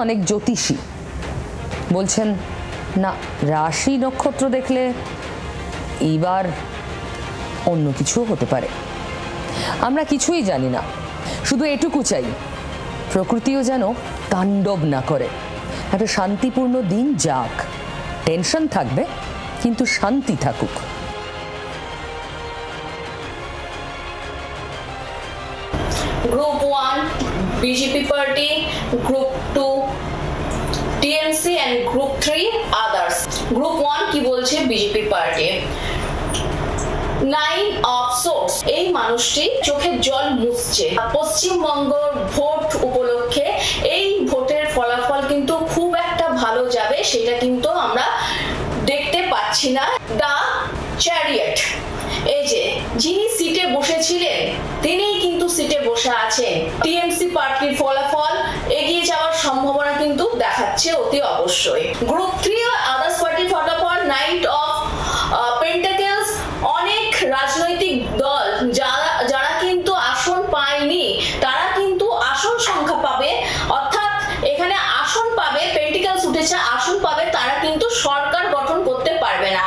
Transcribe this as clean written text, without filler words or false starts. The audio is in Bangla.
অনেক জ্যোতিষী বলছেন না, রাশি নক্ষত্র দেখলে এইবার অন্য কিছু হতে পারে। আমরা কিছুই জানি না, শুধু এটুকু চাই প্রকৃতিও যেন তাণ্ডব না করে, একটা শান্তিপূর্ণ দিন যাক। টেনশন থাকবে কিন্তু শান্তি থাকুক। Group 1 BJP party, Group 2 TMC and Group 3 others. Group 1 কি বলছে বিজেপি পার্টি? 9 of swords, এই মানুষটি চোখের জল মুছছে। পশ্চিমবঙ্গের ভোট উপলক্ষে এই ভোটের ফলাফল কিন্তু খুব একটা ভালো যাবে সেটা কিন্তু আমরা দেখতে পাচ্ছি না। দা চ্যারিয়ট, এই যে যিনি সিটে বসেছিলেন তিনিই কিন্তু সিটে বসে আছেন। টিএমসি পার্টির ফলাফল এগিয়ে যাওয়ার সম্ভাবনা কিন্তু দেখাচ্ছে অতি অবশ্যই। গ্রুপ 3 আদার্স পার্টির ফলাফল নাইট অফ পেন্টাকেলস, অনেক রাজনৈতিক দল যারা কিন্তু আসন পায়নি তারা কিন্তু আসন সংখ্যা পাবে, অর্থাৎ এখানে আসন পাবে, পেন্টিকেলস উঠেছে আসন পাবে, তারা কিন্তু সরকার গঠন করতে পারবে না।